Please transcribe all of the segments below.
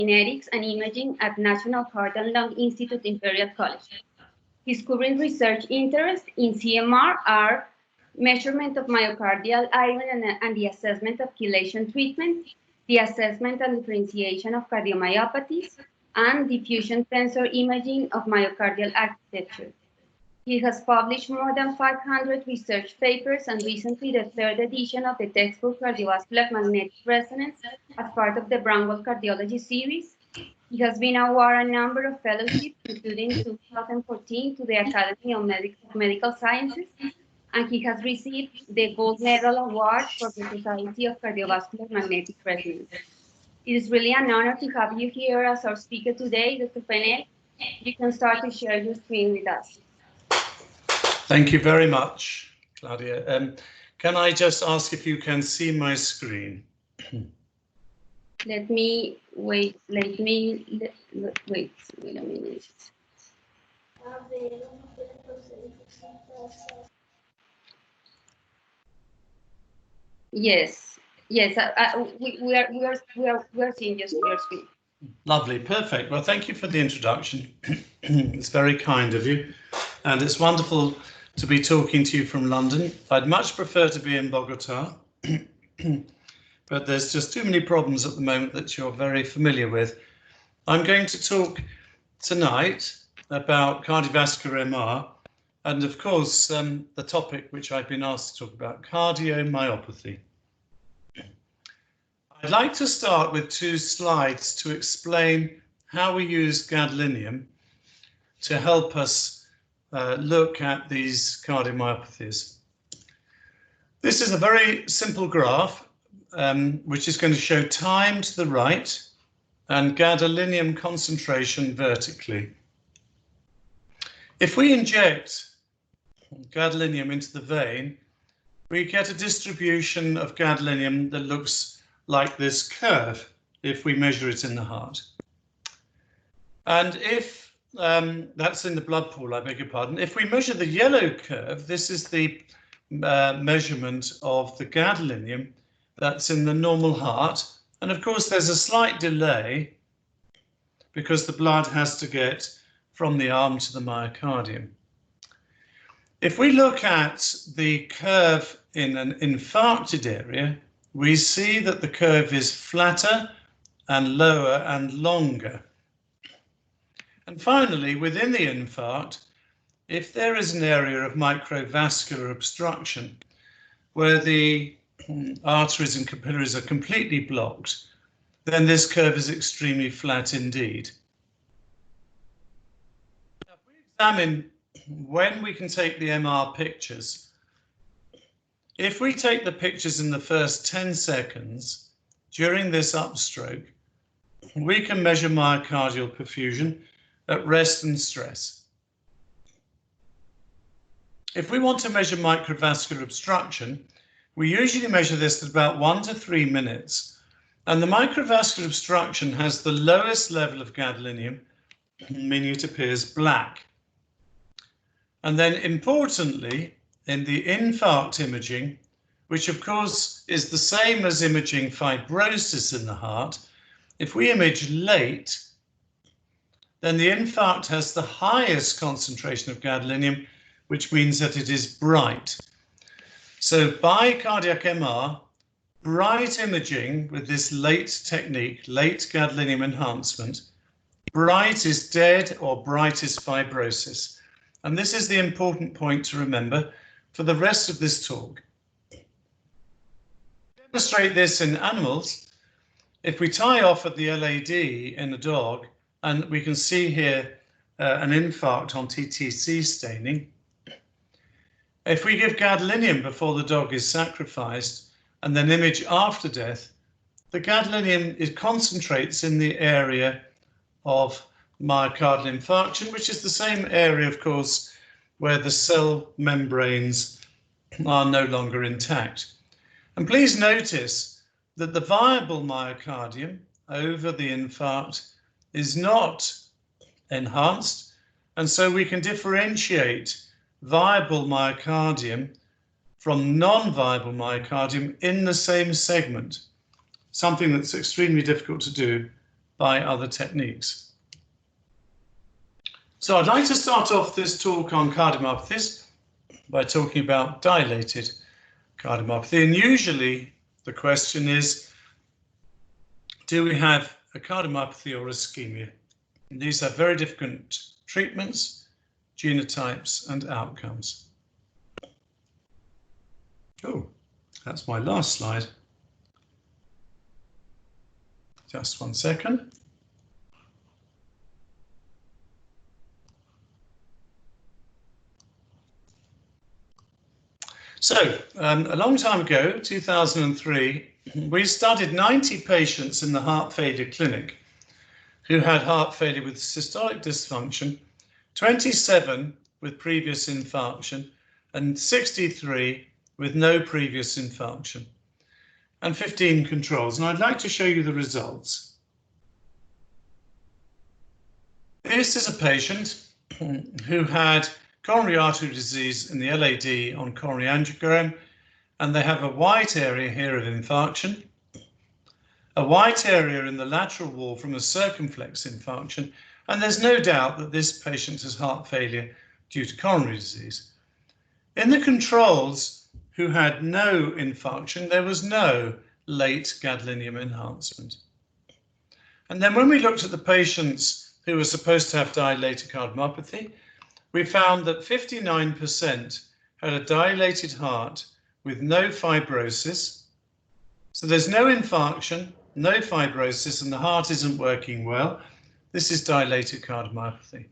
Genetics and Imaging at National Heart and Lung Institute Imperial College. His current research interests in CMR are measurement of myocardial iron and the assessment of chelation treatment, the assessment and differentiation of cardiomyopathies, and diffusion tensor imaging of myocardial architecture. He has published more than 500 research papers and recently the third edition of the textbook Cardiovascular Magnetic Resonance as part of the Brownwell Cardiology series. He has been awarded a number of fellowships, including 2014 to the Academy of Medical Sciences, and he has received the Gold Medal Award for the Society of Cardiovascular Magnetic Resonance. It is really an honor to have you here as our speaker today, Dr. Pennell. You can start to share your screen with us. Thank you very much, Claudia. Can I just ask if you can see my screen? Wait a minute. Yes, we are seeing your screen. Lovely, perfect. Well, thank you for the introduction. It's very kind of you, and it's wonderful to be talking to you from London. I'd much prefer to be in Bogota, but there's just too many problems at the moment that you're very familiar with. I'm going to talk tonight about cardiovascular MR, and of course, the topic which I've been asked to talk about, cardiomyopathy. I'd like to start with two slides to explain how we use gadolinium to help us look at these cardiomyopathies. This is a very simple graph, which is going to show time to the right and gadolinium concentration vertically. If we inject gadolinium into the vein, we get a distribution of gadolinium that looks like this curve if we measure it in the heart. And if that's in the blood pool, I beg your pardon. If we measure the yellow curve, this is the measurement of the gadolinium that's in the normal heart. And of course, there's a slight delay because the blood has to get from the arm to the myocardium. If we look at the curve in an infarcted area, we see that the curve is flatter and lower and longer. And finally, within the infarct, if there is an area of microvascular obstruction where the arteries and capillaries are completely blocked, then this curve is extremely flat indeed. Now, if we examine when we can take the MR pictures, if we take the pictures in the first 10 seconds during this upstroke, we can measure myocardial perfusion at rest and stress. If we want to measure microvascular obstruction, we usually measure this at about 1 to 3 minutes, and the microvascular obstruction has the lowest level of gadolinium, meaning it appears black. And then importantly, in the infarct imaging, which of course is the same as imaging fibrosis in the heart, if we image late, then the infarct has the highest concentration of gadolinium, which means that it is bright. So by cardiac MR, bright imaging with this late technique, late gadolinium enhancement, bright is dead or bright is fibrosis. And this is the important point to remember for the rest of this talk. To demonstrate this in animals, if we tie off at the LAD in a dog, and we can see here an infarct on TTC staining. If we give gadolinium before the dog is sacrificed and then image after death, the gadolinium concentrates in the area of myocardial infarction, which is the same area, of course, where the cell membranes are no longer intact. And please notice that the viable myocardium over the infarct is not enhanced, and so we can differentiate viable myocardium from non-viable myocardium in the same segment, something that's extremely difficult to do by other techniques. So I'd like to start off this talk on cardiomyopathies by talking about dilated cardiomyopathy. And usually the question is, do we have a cardiomyopathy or ischemia? And these have very different treatments, genotypes, and outcomes. Oh, that's my last slide. Just 1 second. So, a long time ago, 2003, we studied 90 patients in the heart failure clinic who had heart failure with systolic dysfunction, 27 with previous infarction, and 63 with no previous infarction, and 15 controls. And I'd like to show you the results. This is a patient who had coronary artery disease in the LAD on coronary angiogram, and they have a white area here of infarction, a white area in the lateral wall from a circumflex infarction, and there's no doubt that this patient has heart failure due to coronary disease. In the controls who had no infarction, there was no late gadolinium enhancement. And then when we looked at the patients who were supposed to have dilated cardiomyopathy, we found that 59% had a dilated heart with no fibrosis. So there's no infarction, no fibrosis, and the heart isn't working well. This is dilated cardiomyopathy.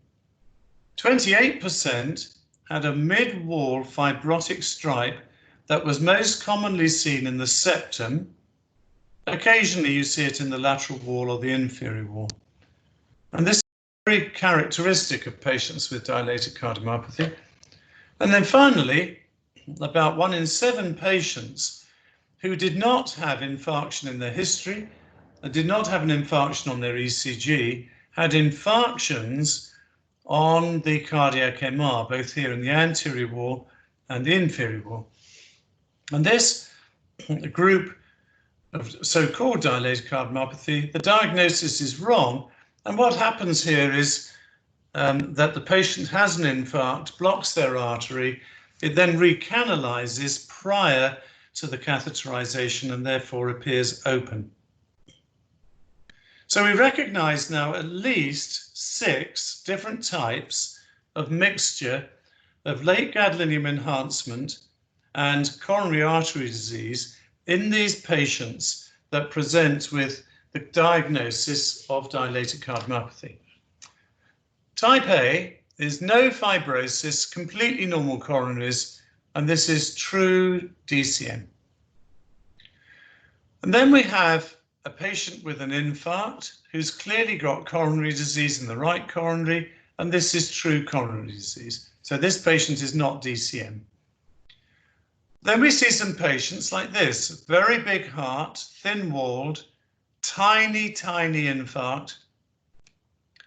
28% had a mid-wall fibrotic stripe that was most commonly seen in the septum. Occasionally you see it in the lateral wall or the inferior wall. And this is very characteristic of patients with dilated cardiomyopathy. And then finally, about 1 in 7 patients who did not have infarction in their history and did not have an infarction on their ECG had infarctions on the cardiac MR, both here in the anterior wall and the inferior wall. And this group of so-called dilated cardiomyopathy, the diagnosis is wrong. And what happens here is that the patient has an infarct, blocks their artery, it then recanalizes prior to the catheterization and therefore appears open. So we recognize now at least 6 different types of mixture of late gadolinium enhancement and coronary artery disease in these patients that present with the diagnosis of dilated cardiomyopathy. Type A is no fibrosis, completely normal coronaries, and this is true DCM. And then we have a patient with an infarct who's clearly got coronary disease in the right coronary, and this is true coronary disease. So this patient is not DCM. Then we see some patients like this, very big heart, thin-walled, tiny, tiny infarct,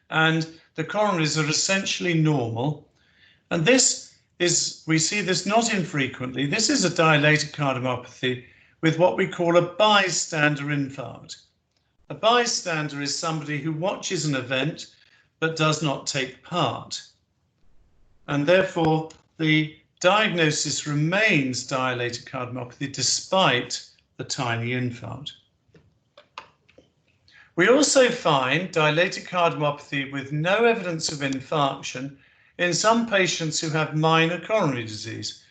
and the coronaries are essentially normal. And this is, we see this not infrequently, this is a dilated cardiomyopathy with what we call a bystander infarct. A bystander is somebody who watches an event but does not take part. And therefore, the diagnosis remains dilated cardiomyopathy despite the tiny infarct. We also find dilated cardiomyopathy with no evidence of infarction in some patients who have minor coronary disease.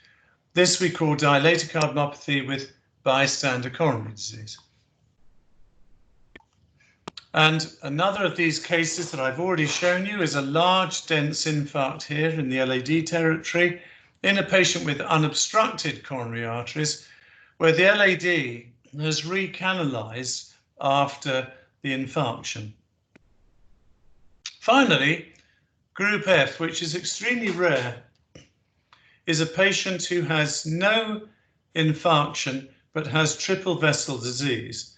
This we call dilated cardiomyopathy with bystander coronary disease. And another of these cases that I've already shown you is a large dense infarct here in the LAD territory in a patient with unobstructed coronary arteries where the LAD has recanalized after the infarction. Finally, group F, which is extremely rare, is a patient who has no infarction but has triple vessel disease.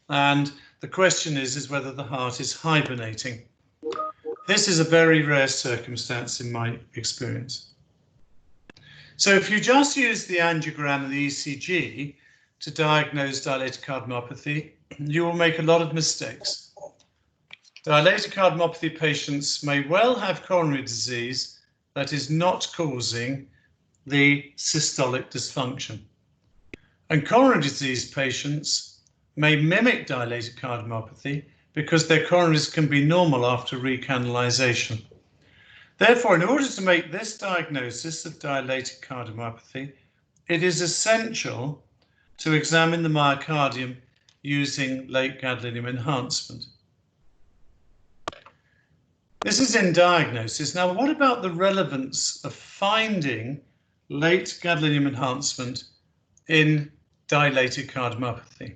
And the question is whether the heart is hibernating. This is a very rare circumstance in my experience. So if you just use the angiogram and the ECG to diagnose dilated cardiomyopathy, you will make a lot of mistakes. Dilated cardiomyopathy patients may well have coronary disease that is not causing the systolic dysfunction. And coronary disease patients may mimic dilated cardiomyopathy because their coronaries can be normal after recanalization. Therefore, in order to make this diagnosis of dilated cardiomyopathy, it is essential to examine the myocardium using late gadolinium enhancement. This is in diagnosis. Now, what about the relevance of finding late gadolinium enhancement in dilated cardiomyopathy?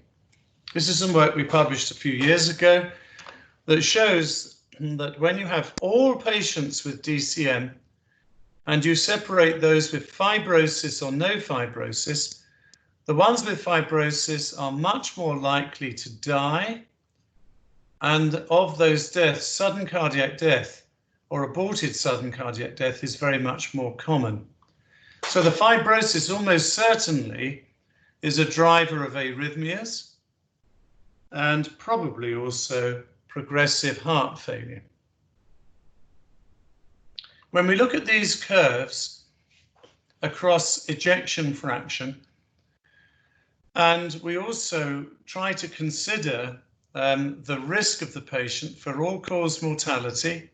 This is some work we published a few years ago that shows that when you have all patients with DCM and you separate those with fibrosis or no fibrosis, the ones with fibrosis are much more likely to die, and of those deaths, sudden cardiac death or aborted sudden cardiac death is very much more common. So the fibrosis almost certainly is a driver of arrhythmias and probably also progressive heart failure. When we look at these curves across ejection fraction, and we also try to consider the risk of the patient for all-cause mortality,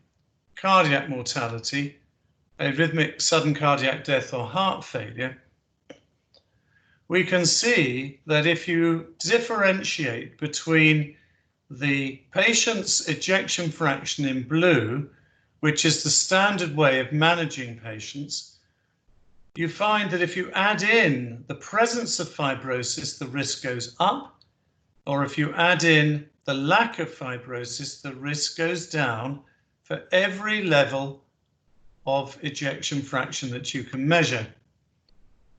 cardiac mortality, arrhythmic sudden cardiac death or heart failure, we can see that if you differentiate between the patient's ejection fraction in blue, which is the standard way of managing patients, you find that if you add in the presence of fibrosis, the risk goes up, or if you add in the lack of fibrosis, the risk goes down for every level of ejection fraction that you can measure.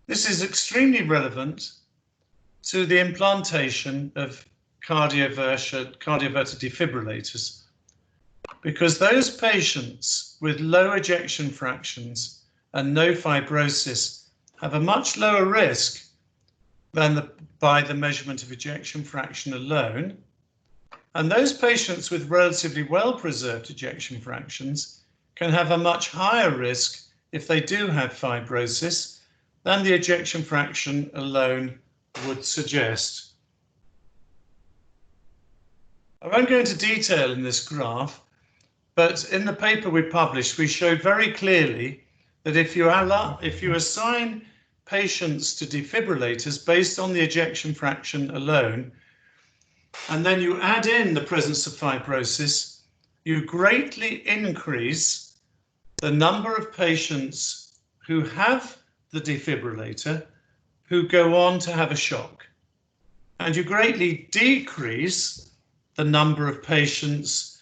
This is extremely relevant to the implantation of cardioverter defibrillators, because those patients with low ejection fractions and no fibrosis have a much lower risk than by the measurement of ejection fraction alone. And those patients with relatively well-preserved ejection fractions can have a much higher risk if they do have fibrosis than the ejection fraction alone would suggest. I won't go into detail in this graph, but in the paper we published, we showed very clearly that if you assign patients to defibrillators based on the ejection fraction alone, and then you add in the presence of fibrosis, you greatly increase the number of patients who have the defibrillator who go on to have a shock. And you greatly decrease the number of patients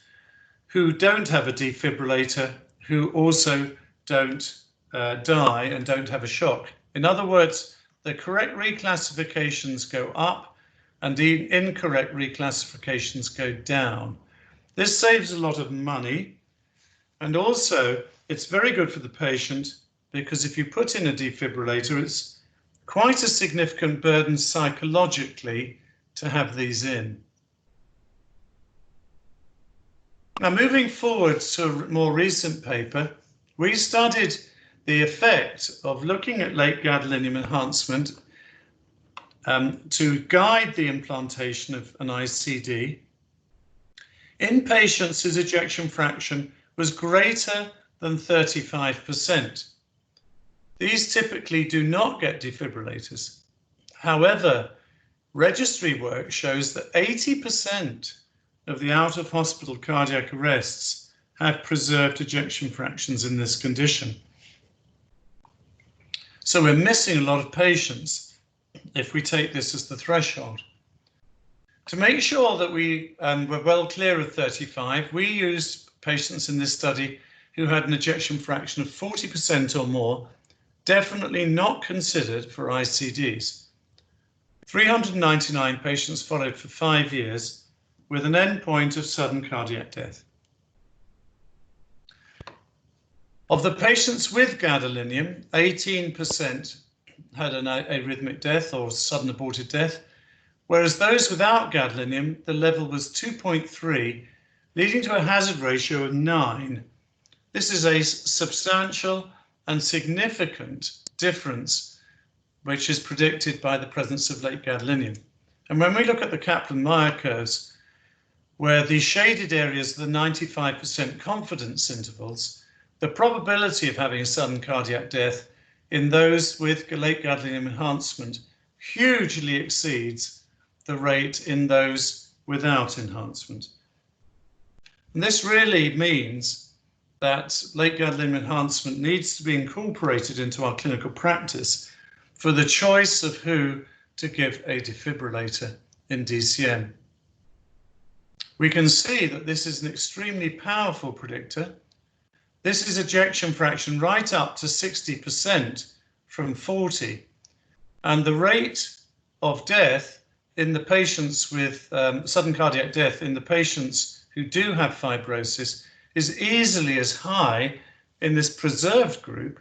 who don't have a defibrillator who also don't die and don't have a shock. In other words, the correct reclassifications go up and the incorrect reclassifications go down. This saves a lot of money, and also it's very good for the patient, because if you put in a defibrillator, it's quite a significant burden psychologically to have these in. Now, moving forward to a more recent paper, we studied the effect of looking at late gadolinium enhancement to guide the implantation of an ICD in patients whose ejection fraction was greater than 35%. These typically do not get defibrillators. However, registry work shows that 80% of the out-of-hospital cardiac arrests have preserved ejection fractions in this condition. So we're missing a lot of patients if we take this as the threshold. To make sure that we were well clear of 35, we used patients in this study who had an ejection fraction of 40% or more, definitely not considered for ICDs. 399 patients followed for 5 years with an endpoint of sudden cardiac death. Of the patients with gadolinium, 18% had an arrhythmic death or sudden aborted death, whereas those without gadolinium, the level was 2.3 leading to a hazard ratio of 9. This is a substantial and significant difference, which is predicted by the presence of late gadolinium. And when we look at the Kaplan-Meier curves, where the shaded areas are the 95% confidence intervals, the probability of having a sudden cardiac death in those with late gadolinium enhancement hugely exceeds the rate in those without enhancement. And this really means that late gadolinium enhancement needs to be incorporated into our clinical practice for the choice of who to give a defibrillator in DCM. We can see that this is an extremely powerful predictor. This is ejection fraction right up to 60% from 40. And the rate of death in the patients with sudden cardiac death in the patients who do have fibrosis is easily as high in this preserved group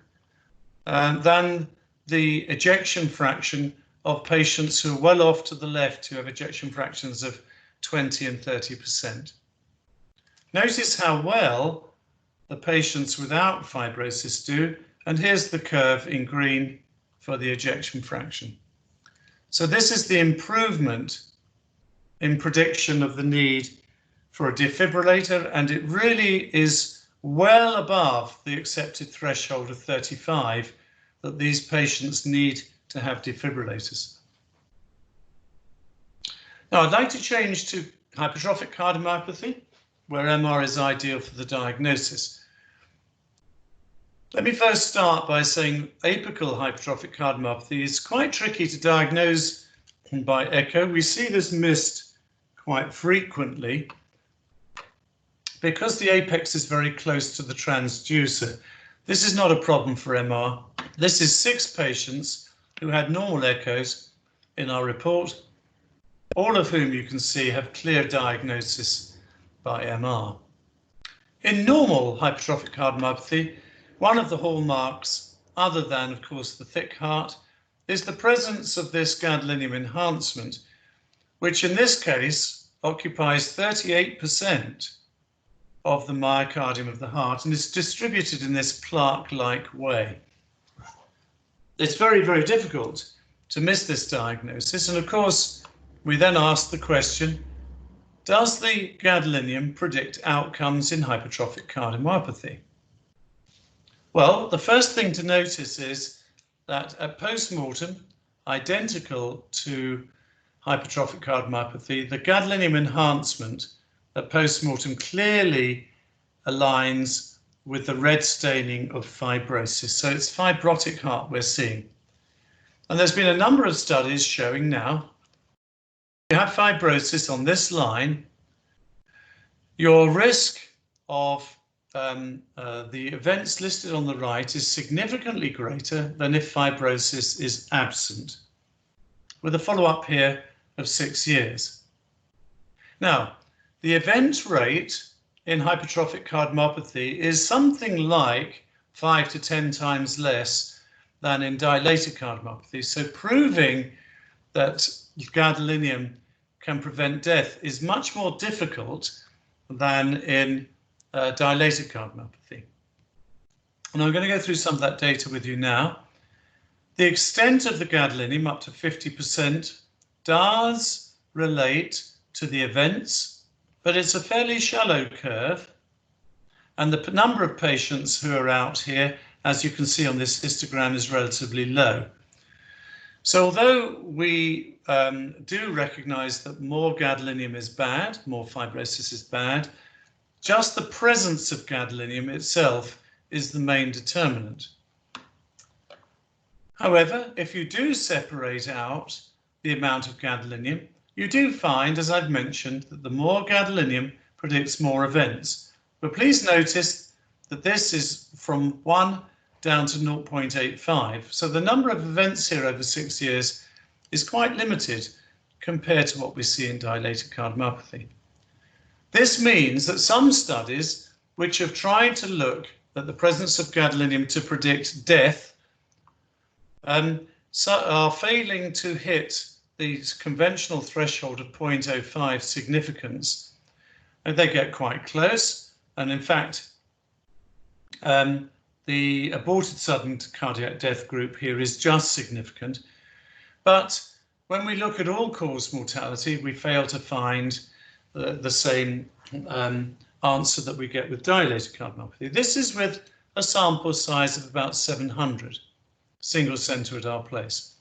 than the ejection fraction of patients who are well off to the left who have ejection fractions of 20 and 30%. Notice how well the patients without fibrosis do, and here's the curve in green for the ejection fraction. So this is the improvement in prediction of the need for a defibrillator, and it really is well above the accepted threshold of 35 that these patients need to have defibrillators. Now I'd like to change to hypertrophic cardiomyopathy, where MR is ideal for the diagnosis. Let me first start by saying apical hypertrophic cardiomyopathy is quite tricky to diagnose by echo. We see this missed quite frequently because the apex is very close to the transducer. This is not a problem for MR. This is 6 patients who had normal echoes in our report, all of whom you can see have clear diagnosis by MR. In normal hypertrophic cardiomyopathy, one of the hallmarks, other than, of course, the thick heart, is the presence of this gadolinium enhancement, which in this case occupies 38% of the myocardium of the heart and is distributed in this plaque-like way. It's very, very difficult to miss this diagnosis, and of course, we then ask the question, does the gadolinium predict outcomes in hypertrophic cardiomyopathy? Well, the first thing to notice is that at post-mortem, identical to hypertrophic cardiomyopathy, the gadolinium enhancement at post-mortem clearly aligns with the red staining of fibrosis. So it's fibrotic heart we're seeing. And there's been a number of studies showing now, if you have fibrosis on this line, your risk of the events listed on the right is significantly greater than if fibrosis is absent, with a follow-up here of 6 years. Now, the event rate in hypertrophic cardiomyopathy is something like 5 to 10 times less than in dilated cardiomyopathy. So proving that gadolinium can prevent death is much more difficult than in dilated cardiomyopathy. And I'm going to go through some of that data with you now. The extent of the gadolinium, up to 50%, does relate to the events, but it's a fairly shallow curve. And the number of patients who are out here, as you can see on this histogram, is relatively low. So although we do recognize that more gadolinium is bad, more fibrosis is bad, just the presence of gadolinium itself is the main determinant. However, if you do separate out the amount of gadolinium, you do find, as I've mentioned, that the more gadolinium predicts more events. But please notice that this is from 1 down to 0.85. So the number of events here over 6 years is quite limited compared to what we see in dilated cardiomyopathy. This means that some studies which have tried to look at the presence of gadolinium to predict death are failing to hit the conventional threshold of 0.05 significance and they get quite close. And in fact, the aborted sudden cardiac death group here is just significant. But when we look at all-cause mortality, we fail to find the same answer that we get with dilated cardiomyopathy. This is with a sample size of about 700, single centre at our place.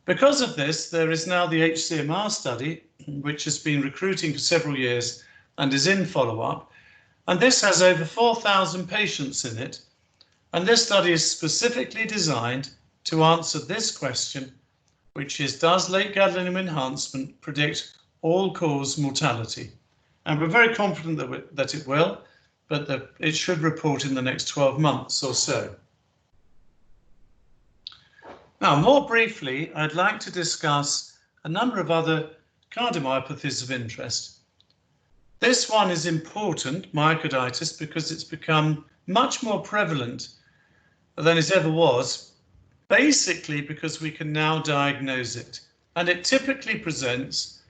Because of this, there is now the HCMR study, which has been recruiting for several years and is in follow-up. And this has over 4,000 patients in it. And this study is specifically designed to answer this question, which is, does late gadolinium enhancement predict all-cause mortality? And we're very confident that it will, but that it should report in the next 12 months or so. Now, more briefly, I'd like to discuss a number of other cardiomyopathies of interest. This one is important, myocarditis, because it's become much more prevalent than it ever was, basically because we can now diagnose it. And it typically presents,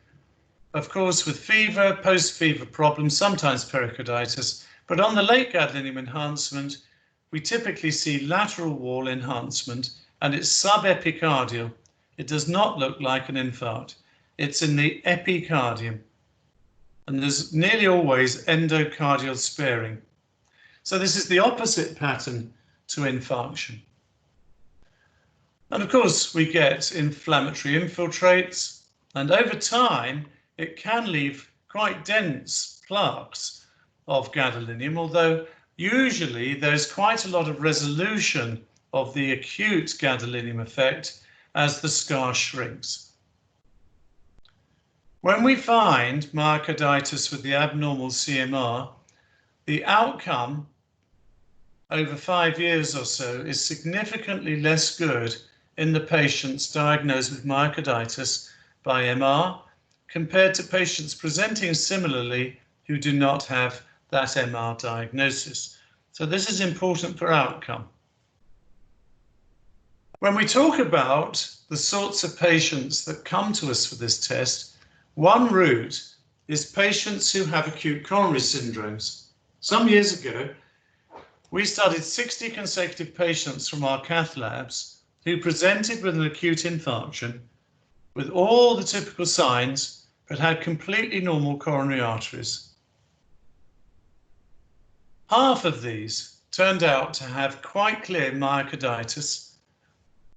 of course, with fever, post-fever problems, sometimes pericarditis, but on the late gadolinium enhancement, we typically see lateral wall enhancement, and it's subepicardial. It does not look like an infarct. It's in the epicardium, and there's nearly always endocardial sparing. So this is the opposite pattern to infarction. And of course, we get inflammatory infiltrates, and over time, it can leave quite dense plaques of gadolinium, although usually there's quite a lot of resolution of the acute gadolinium effect as the scar shrinks. When we find myocarditis with the abnormal CMR, the outcome over 5 years or so is significantly less good in the patients diagnosed with myocarditis by MR compared to patients presenting similarly who do not have that MR diagnosis. So this is important for outcome. When we talk about the sorts of patients that come to us for this test, one route is patients who have acute coronary syndromes. Some years ago, we studied 60 consecutive patients from our cath labs who presented with an acute infarction with all the typical signs but had completely normal coronary arteries. Half of these turned out to have quite clear myocarditis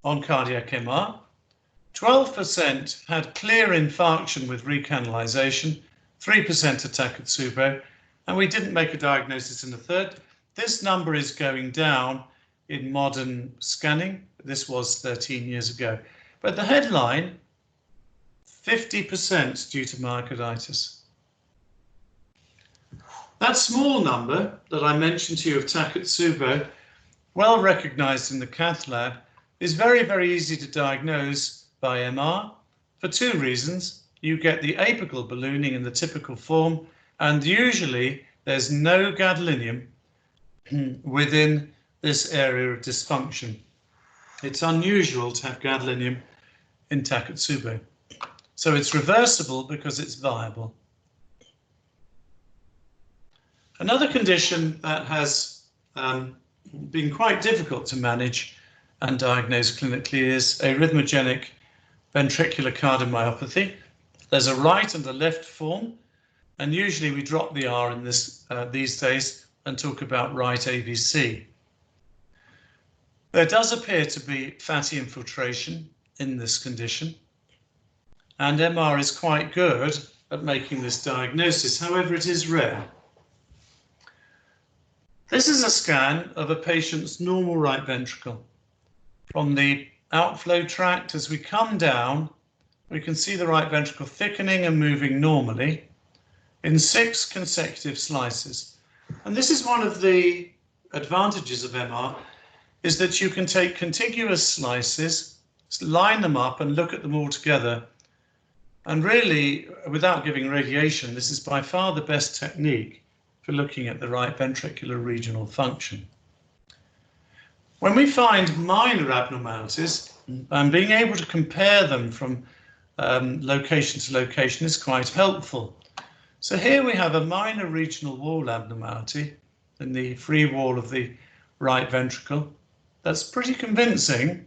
on cardiac MR. 12% had clear infarction with recanalization, 3% had Takotsubo, and we didn't make a diagnosis in a third. This number is going down in modern scanning. This was 13 years ago. But the headline, 50% due to myocarditis. That small number that I mentioned to you of Takotsubo, well recognized in the cath lab, is very, very easy to diagnose by MR for two reasons. You get the apical ballooning in the typical form, and usually there's no gadolinium within this area of dysfunction. It's unusual to have gadolinium in Takotsubo. So it's reversible because it's viable. Another condition that has been quite difficult to manage and diagnose clinically is arrhythmogenic ventricular cardiomyopathy. There's a right and a left form, and usually we drop the R in this these days and talk about right AVC. There does appear to be fatty infiltration in this condition, and MR is quite good at making this diagnosis. However, it is rare. This is a scan of a patient's normal right ventricle. From the outflow tract, as we come down, we can see the right ventricle thickening and moving normally in 6 consecutive slices. And this is one of the advantages of MR, is that you can take contiguous slices, line them up and look at them all together. And really, without giving radiation, this is by far the best technique for looking at the right ventricular regional function. When we find minor abnormalities, and being able to compare them from location to location is quite helpful. So here we have a minor regional wall abnormality in the free wall of the right ventricle. That's pretty convincing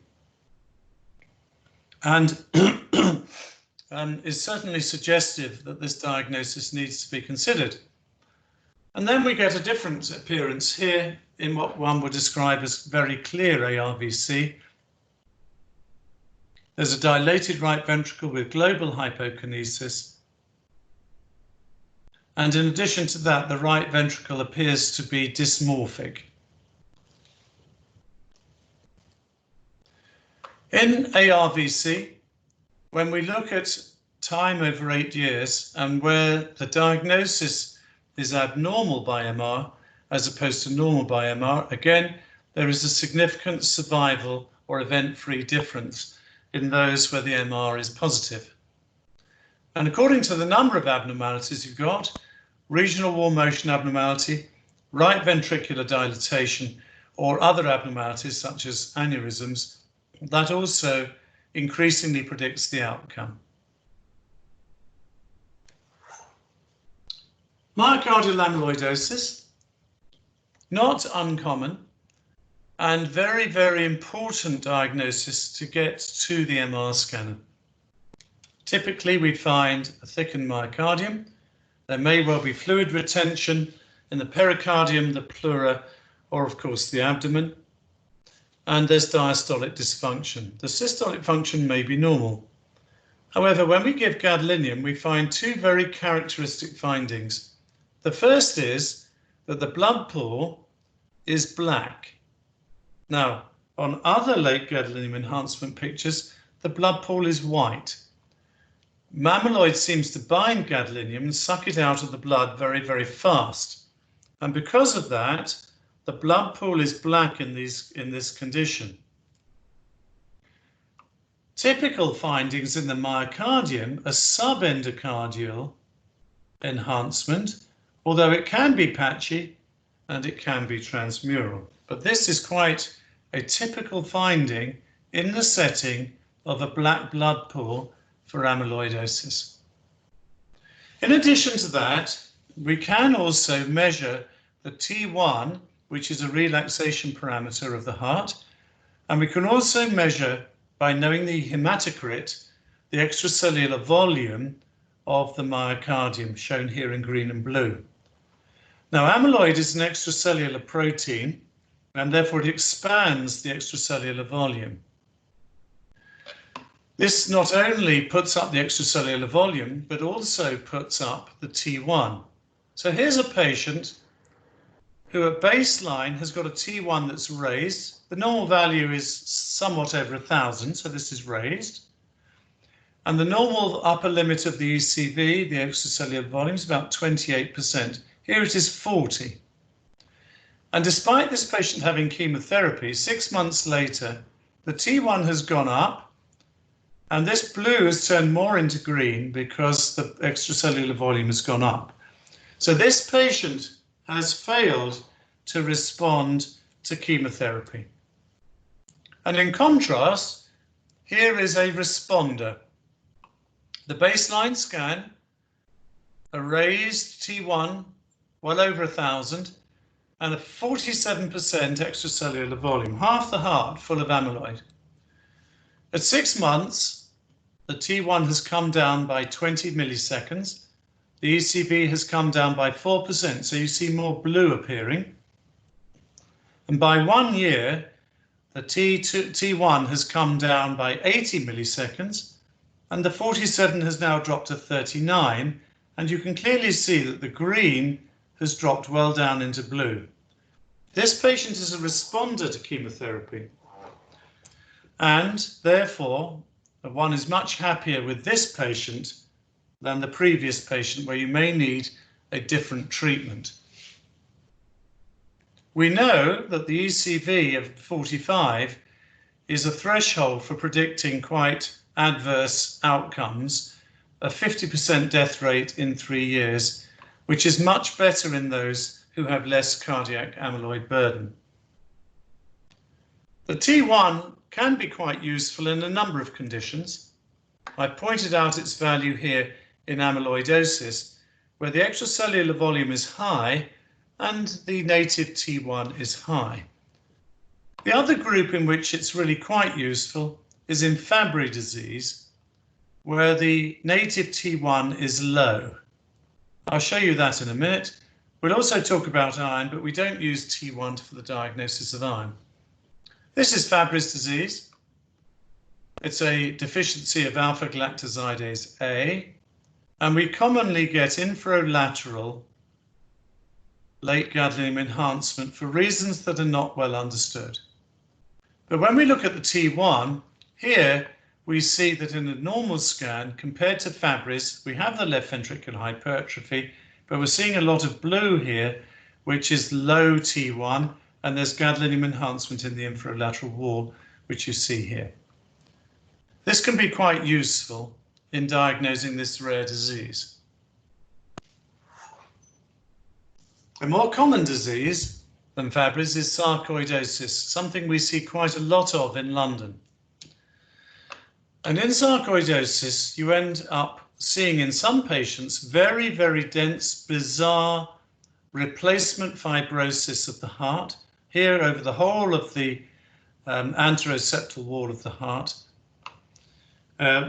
and is certainly suggestive that this diagnosis needs to be considered. And then we get a different appearance here in what one would describe as very clear ARVC. There's a dilated right ventricle with global hypokinesis. And in addition to that, the right ventricle appears to be dysmorphic. In ARVC, when we look at time over 8 years and where the diagnosis is abnormal by MR as opposed to normal by MR, again, there is a significant survival or event-free difference in those where the MR is positive. And according to the number of abnormalities you've got, regional wall motion abnormality, right ventricular dilatation, or other abnormalities such as aneurysms, that also increasingly predicts the outcome. Myocardial amyloidosis, not uncommon and very, very important diagnosis to get to the MR scanner. Typically, we find a thickened myocardium. There may well be fluid retention in the pericardium, the pleura, or of course the abdomen. And there's diastolic dysfunction. The systolic function may be normal. However, when we give gadolinium, we find two very characteristic findings. The first is that the blood pool is black. Now, on other late gadolinium enhancement pictures, the blood pool is white. Amyloid seems to bind gadolinium and suck it out of the blood very, very fast. And because of that, the blood pool is black in this condition. Typical findings in the myocardium are subendocardial enhancement, although it can be patchy and it can be transmural. But this is quite a typical finding in the setting of a black blood pool for amyloidosis. In addition to that, we can also measure the T1, which is a relaxation parameter of the heart, and we can also measure, by knowing the hematocrit, the extracellular volume of the myocardium, shown here in green and blue. Now, amyloid is an extracellular protein, and therefore it expands the extracellular volume. This not only puts up the extracellular volume, but also puts up the T1. So here's a patient who at baseline has got a T1 that's raised. The normal value is somewhat over 1,000, so this is raised. And the normal upper limit of the ECV, the extracellular volume, is about 28%. Here it is 40. And despite this patient having chemotherapy, 6 months later, the T1 has gone up, and this blue has turned more into green because the extracellular volume has gone up. So this patient has failed to respond to chemotherapy. And in contrast, here is a responder. The baseline scan, a raised T1, well over 1,000, and a 47% extracellular volume, half the heart full of amyloid. At 6 months, the T1 has come down by 20 milliseconds. The ECV has come down by 4%, so you see more blue appearing. And by 1 year, the T1 has come down by 80 milliseconds, and the 47 has now dropped to 39, and you can clearly see that the green has dropped well down into blue. This patient is a responder to chemotherapy, and therefore one is much happier with this patient than the previous patient, where you may need a different treatment. We know that the ECV of 45 is a threshold for predicting quite adverse outcomes, a 50% death rate in 3 years, which is much better in those who have less cardiac amyloid burden. The T1 can be quite useful in a number of conditions. I pointed out its value here in amyloidosis, where the extracellular volume is high and the native T1 is high. The other group in which it's really quite useful is in Fabry disease, where the native T1 is low. I'll show you that in a minute. We'll also talk about iron, but we don't use T1 for the diagnosis of iron. This is Fabry's disease. It's a deficiency of alpha-galactosidase A, and we commonly get inferolateral late gadolinium enhancement for reasons that are not well understood. But when we look at the T1, here we see that in a normal scan, compared to Fabry's, we have the left ventricular hypertrophy, but we're seeing a lot of blue here, which is low T1, and there's gadolinium enhancement in the inferolateral wall, which you see here. This can be quite useful in diagnosing this rare disease. A more common disease than Fabry's is sarcoidosis, something we see quite a lot of in London. And in sarcoidosis, you end up seeing in some patients very, very dense, bizarre replacement fibrosis of the heart, here over the whole of the anteroseptal wall of the heart,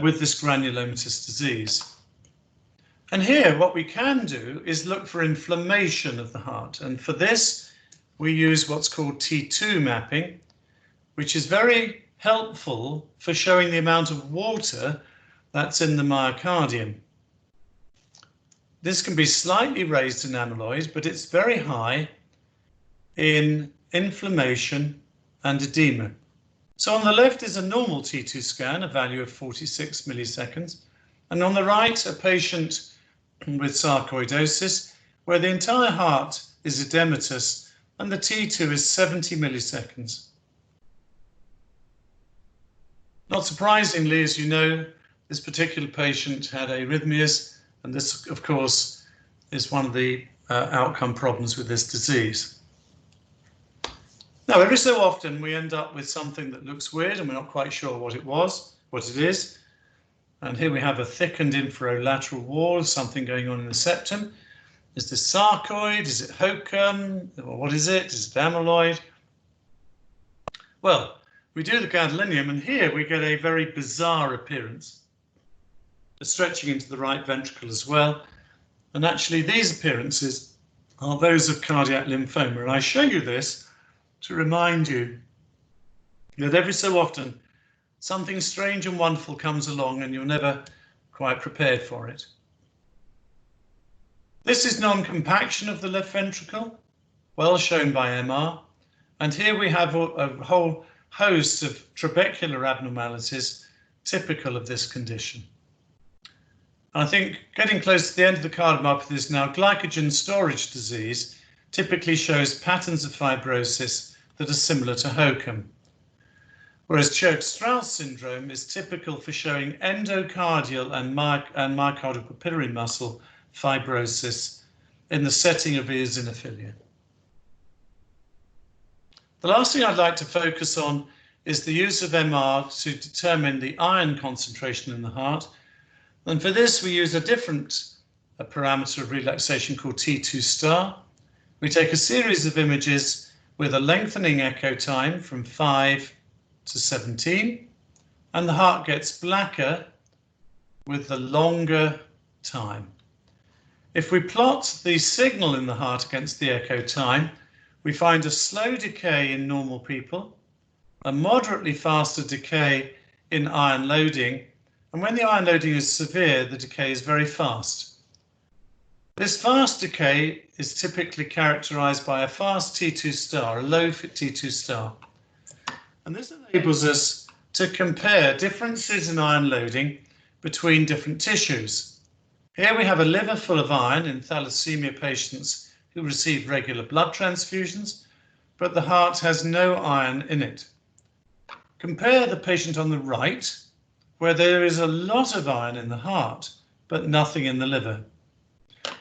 with this granulomatous disease. And here, what we can do is look for inflammation of the heart. And for this, we use what's called T2 mapping, which is very helpful for showing the amount of water that's in the myocardium. This can be slightly raised in amyloid, but it's very high in inflammation and edema. So on the left is a normal T2 scan, a value of 46 milliseconds. And on the right, a patient with sarcoidosis, where the entire heart is edematous and the T2 is 70 milliseconds. Not surprisingly, as you know, this particular patient had arrhythmias, and this, of course, is one of the outcome problems with this disease. Now, every so often we end up with something that looks weird and we're not quite sure what it is. And here we have a thickened inferolateral wall, something going on in the septum. Is this sarcoid? Is it HOCM? Or what is it? Is it amyloid? Well, we do the gadolinium, and here we get a very bizarre appearance, stretching into the right ventricle as well. And actually, these appearances are those of cardiac lymphoma. And I show you this to remind you that every so often something strange and wonderful comes along and you're never quite prepared for it. This is non-compaction of the left ventricle, well shown by MR. And here we have a whole host of trabecular abnormalities typical of this condition. I think getting close to the end of the cardiomyopathy now, glycogen storage disease typically shows patterns of fibrosis that are similar to HOCM, whereas Church-Strauss syndrome is typical for showing endocardial and myocardial papillary muscle fibrosis in the setting of eosinophilia. The last thing I'd like to focus on is the use of MR to determine the iron concentration in the heart. And for this, we use a different parameter of relaxation called T2 star. We take a series of images with a lengthening echo time from 5 to 17, and the heart gets blacker with the longer time. If we plot the signal in the heart against the echo time, we find a slow decay in normal people, a moderately faster decay in iron loading, and when the iron loading is severe, the decay is very fast. This fast decay is typically characterized by a fast T2 star, a low T2 star. And this enables us to compare differences in iron loading between different tissues. Here we have a liver full of iron in thalassemia patients who receive regular blood transfusions, but the heart has no iron in it. Compare the patient on the right, where there is a lot of iron in the heart, but nothing in the liver.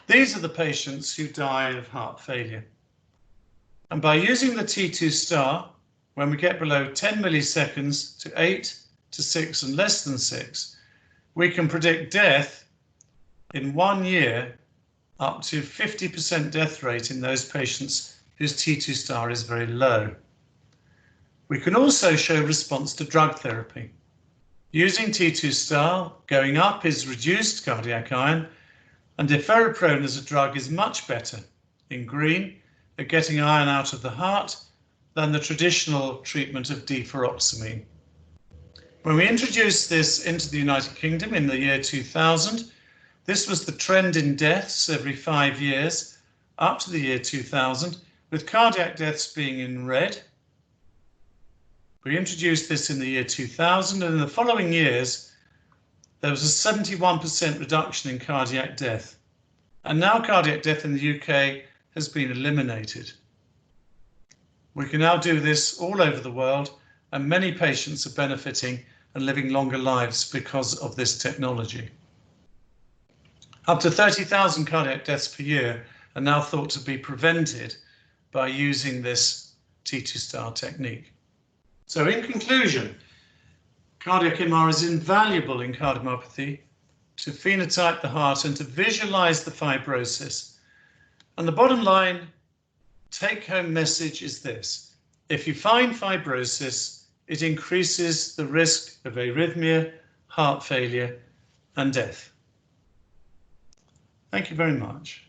These are the patients who die of heart failure. And by using the T2 star, when we get below 10 milliseconds to 8 to 6 and less than 6, we can predict death in 1 year up to 50% death rate in those patients whose T2 star is very low. We can also show response to drug therapy. Using T2 star, going up is reduced cardiac iron, and deferriprone as a drug is much better, in green, at getting iron out of the heart than the traditional treatment of deferoxamine. When we introduced this into the United Kingdom in the year 2000, this was the trend in deaths every 5 years up to the year 2000, with cardiac deaths being in red. We introduced this in the year 2000, and in the following years, there was a 71% reduction in cardiac death. And now cardiac death in the UK has been eliminated. We can now do this all over the world, and many patients are benefiting and living longer lives because of this technology. Up to 30,000 cardiac deaths per year are now thought to be prevented by using this T2 star technique. So in conclusion, cardiac MR is invaluable in cardiomyopathy to phenotype the heart and to visualize the fibrosis. And the bottom line take-home message is this: if you find fibrosis, it increases the risk of arrhythmia, heart failure, and death. Thank you very much.